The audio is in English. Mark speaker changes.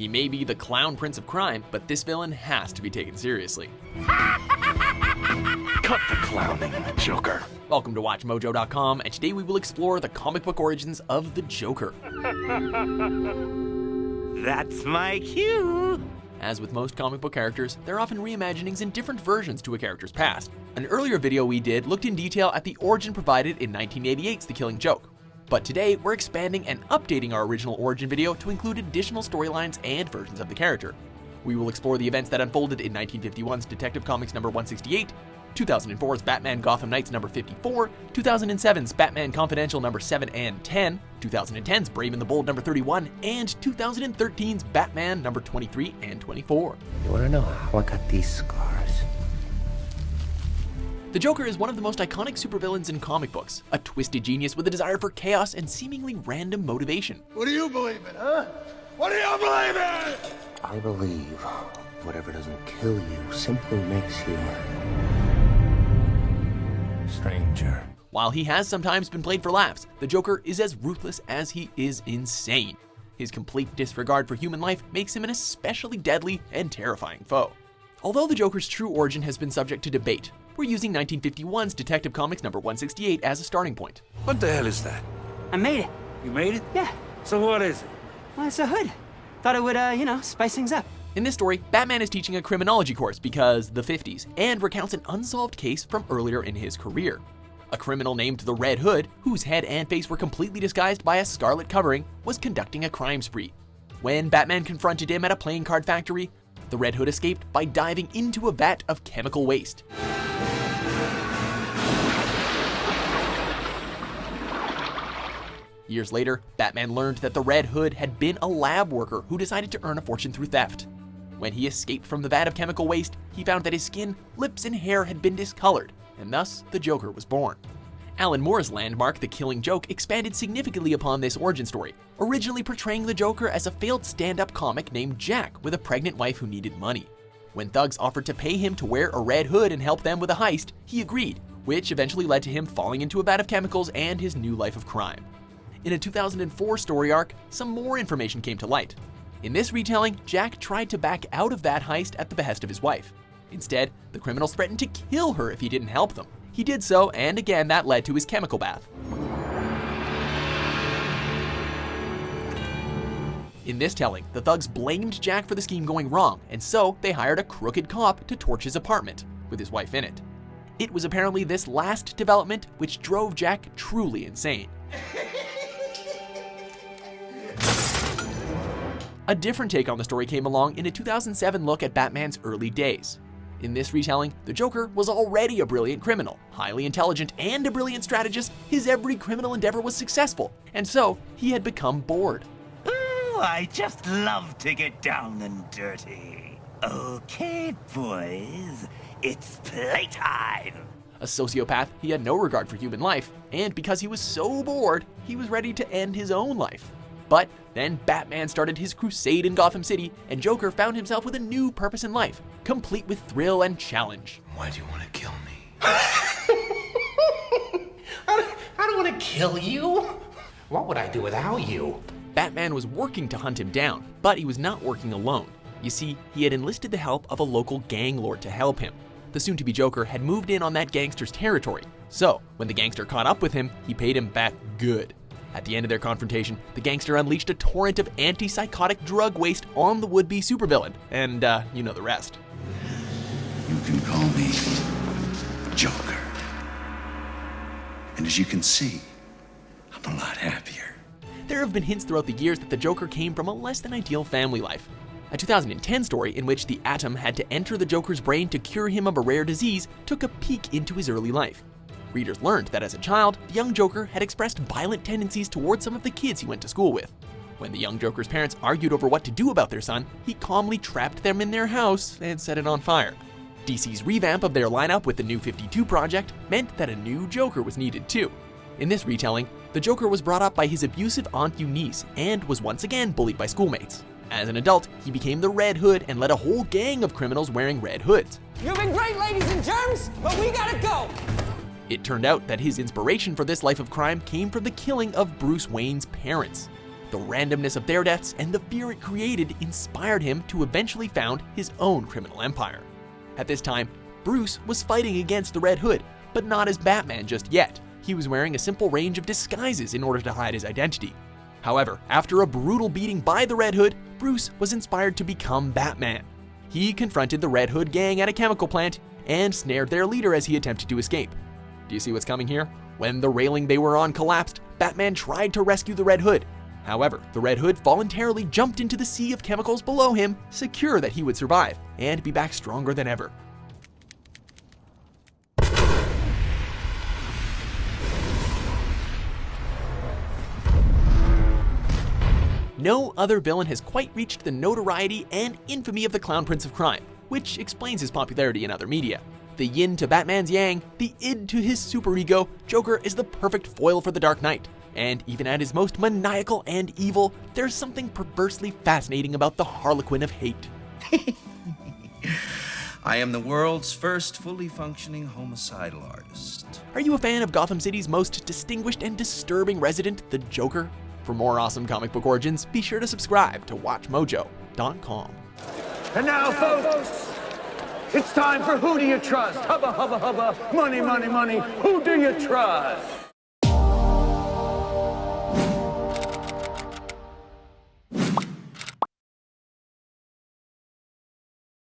Speaker 1: He may be the clown prince of crime, but this villain has to be taken seriously.
Speaker 2: Cut the clowning, Joker.
Speaker 1: Welcome to WatchMojo.com, and today we will explore the comic book origins of the Joker.
Speaker 3: That's my cue.
Speaker 1: As with most comic book characters, there are often reimaginings and different versions to a character's past. An earlier video we did looked in detail at the origin provided in 1988's The Killing Joke. But today, we're expanding and updating our original origin video to include additional storylines and versions of the character. We will explore the events that unfolded in 1951's Detective Comics number 168, 2004's Batman Gotham Knights number 54, 2007's Batman Confidential number 7 and 10, 2010's Brave and the Bold number 31, and 2013's Batman number 23 and 24.
Speaker 3: You wanna know how I got these scars?
Speaker 1: The Joker is one of the most iconic supervillains in comic books, a twisted genius with a desire for chaos and seemingly random motivation.
Speaker 4: What do you believe in, huh? What do you believe in?
Speaker 3: I believe whatever doesn't kill you simply makes you stranger.
Speaker 1: While he has sometimes been played for laughs, the Joker is as ruthless as he is insane. His complete disregard for human life makes him an especially deadly and terrifying foe. Although the Joker's true origin has been subject to debate, we're using 1951's Detective Comics number 168 as a starting point.
Speaker 4: What the hell is that?
Speaker 5: I made it.
Speaker 4: You made it?
Speaker 5: Yeah.
Speaker 4: So what is it?
Speaker 5: Well, it's a hood. Thought it would, spice things up.
Speaker 1: In this story, Batman is teaching a criminology course because the 50s and recounts an unsolved case from earlier in his career. A criminal named the Red Hood, whose head and face were completely disguised by a scarlet covering, was conducting a crime spree. When Batman confronted him at a playing card factory, the Red Hood escaped by diving into a vat of chemical waste. Years later, Batman learned that the Red Hood had been a lab worker who decided to earn a fortune through theft. When he escaped from the vat of chemical waste, he found that his skin, lips, and hair had been discolored, and thus the Joker was born. Alan Moore's landmark, The Killing Joke, expanded significantly upon this origin story, originally portraying the Joker as a failed stand-up comic named Jack with a pregnant wife who needed money. When thugs offered to pay him to wear a red hood and help them with a heist, he agreed, which eventually led to him falling into a vat of chemicals and his new life of crime. In a 2004 story arc, some more information came to light. In this retelling, Jack tried to back out of that heist at the behest of his wife. Instead, the criminals threatened to kill her if he didn't help them. He did so, and again that led to his chemical bath. In this telling, the thugs blamed Jack for the scheme going wrong, and so they hired a crooked cop to torch his apartment, with his wife in it. It was apparently this last development which drove Jack truly insane. A different take on the story came along in a 2007 look at Batman's early days. In this retelling, the Joker was already a brilliant criminal, highly intelligent, and a brilliant strategist. His every criminal endeavor was successful, and so he had become bored.
Speaker 6: Ooh, I just love to get down and dirty. Okay, boys, it's playtime.
Speaker 1: A sociopath, he had no regard for human life, and because he was so bored, he was ready to end his own life. But then Batman started his crusade in Gotham City, and Joker found himself with a new purpose in life, complete with thrill and challenge.
Speaker 4: Why do you want to kill me?
Speaker 7: I don't want to kill you. What would I do without you?
Speaker 1: Batman was working to hunt him down, but he was not working alone. You see, he had enlisted the help of a local gang lord to help him. The soon-to-be Joker had moved in on that gangster's territory, so when the gangster caught up with him, he paid him back good. At the end of their confrontation, the gangster unleashed a torrent of antipsychotic drug waste on the would-be supervillain, and you know the rest.
Speaker 8: You can call me Joker. And as you can see, I'm a lot happier.
Speaker 1: There have been hints throughout the years that the Joker came from a less-than-ideal family life. A 2010 story in which the Atom had to enter the Joker's brain to cure him of a rare disease took a peek into his early life. Readers learned that as a child, the young Joker had expressed violent tendencies towards some of the kids he went to school with. When the young Joker's parents argued over what to do about their son, he calmly trapped them in their house and set it on fire. DC's revamp of their lineup with the New 52 project meant that a new Joker was needed too. In this retelling, the Joker was brought up by his abusive Aunt Eunice and was once again bullied by schoolmates. As an adult, he became the Red Hood and led a whole gang of criminals wearing red hoods.
Speaker 9: You've been great, ladies and germs, but we gotta go!
Speaker 1: It turned out that his inspiration for this life of crime came from the killing of Bruce Wayne's parents. The randomness of their deaths and the fear it created inspired him to eventually found his own criminal empire. At this time, Bruce was fighting against the Red Hood, but not as Batman just yet. He was wearing a simple range of disguises in order to hide his identity. However, after a brutal beating by the Red Hood, Bruce was inspired to become Batman. He confronted the Red Hood gang at a chemical plant and snared their leader as he attempted to escape. Do you see what's coming here? When the railing they were on collapsed, Batman tried to rescue the Red Hood. However, the Red Hood voluntarily jumped into the sea of chemicals below him, secure that he would survive and be back stronger than ever. No other villain has quite reached the notoriety and infamy of the Clown Prince of Crime, which explains his popularity in other media. The yin to Batman's yang, the id to his superego, Joker is the perfect foil for the Dark Knight. And even at his most maniacal and evil, there's something perversely fascinating about the Harlequin of hate.
Speaker 10: I am the world's first fully functioning homicidal artist.
Speaker 1: Are you a fan of Gotham City's most distinguished and disturbing resident, the Joker? For more awesome comic book origins, be sure to subscribe to WatchMojo.com.
Speaker 11: And now, folks, it's time for Who Do You Trust? Hubba, hubba, hubba, money, money, money, who do you trust?